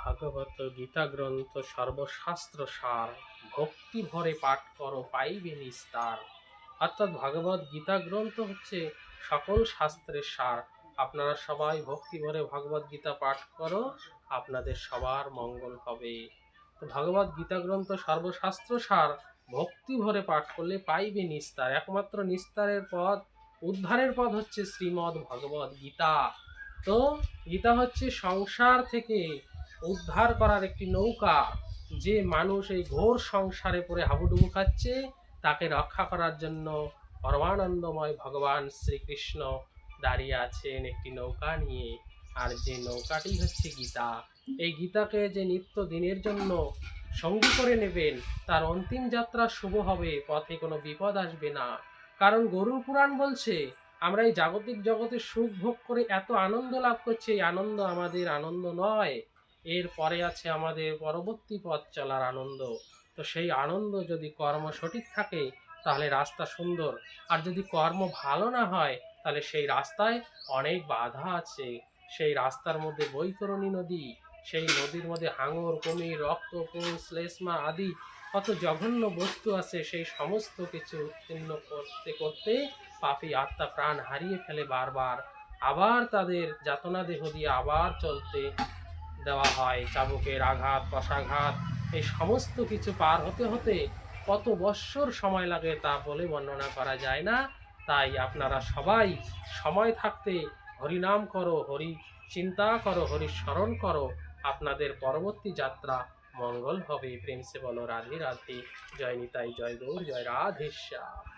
ভাগবত গীতা গ্রন্থ সর্বশাস্ত্র সার, ভক্তি ভরে পাঠ করো পাইবে নিস্তার। অর্থাৎ ভাগবত গীতা গ্রন্থ হচ্ছে সকল শাস্ত্রের সার। আপনারা সবাই ভক্তি ভরে ভগবত গীতা পাঠ করো, আপনাদের সবার মঙ্গল হবে। তো ভগবত গীতা গ্রন্থ সর্বশাস্ত্র সার, ভক্তি ভরে পাঠ করলে পাইবে নিস্তার। একমাত্র নিস্তারের পথ, উদ্ধারের পথ হচ্ছে শ্রীমদ্ ভগবত গীতা। তো গীতা হচ্ছে সংসার থেকে উদ্ধার করার একটি নৌকা। যে মানুষ এই ঘোর সংসারে পড়ে হাবুডুবু খাচ্ছে, তাকে রক্ষা করার জন্য পরমানন্দময় ভগবান শ্রীকৃষ্ণ দাঁড়িয়ে আছেন একটি নৌকা নিয়ে। আর যে নৌকাটি হচ্ছে গীতা। এই গীতাকে যে নিত্য দিনের জন্য সঙ্গী করে নেবেন, তার অন্তিম যাত্রা শুভ হবে, পথে কোনো বিপদ আসবে না। কারণ গরুড় পুরাণ বলছে, আমরা এই জাগতিক জগতে সুখ ভোগ করে এত আনন্দ লাভ করছি, এই আনন্দ আমাদের আনন্দ নয়। এর পরে আছে আমাদের পরবর্তী পথ চলার আনন্দ। তো সেই আনন্দ যদি কর্ম সঠিক থাকে তাহলে রাস্তা সুন্দর, আর যদি কর্ম ভালো না হয় তাহলে সেই রাস্তায় অনেক বাধা আছে। সেই রাস্তার মধ্যে বৈতরণী নদী, সেই নদীর মধ্যে হাঙর, কুমির, রক্ত, পুঁজ, শ্লেষ্মা আদি কত জঘন্য বস্তু আছে। সেই সমস্ত কিছু উত্তীর্ণ করতে করতে পাপী আত্মা প্রাণ হারিয়ে ফেলে বারবার। আবার তাদের যাতনা দেহ দিয়ে আবার চলতে দেওয়া হয়, চাবুকের আঘাত, কষাঘাত, এই সমস্ত কিছু পার হতে হতে কত বৎসর সময় লাগে তা বলে বর্ণনা করা যায় না। তাই আপনারা সবাই সময় থাকতে হরিনাম করো, হরি চিন্তা করো, হরি স্মরণ করো, আপনাদের পরবর্তী যাত্রা মঙ্গল হবে। প্রেম সে বলো রাধে রাধে। জয় নিতাই, জয় গৌর, জয় রাধেশ্যাম।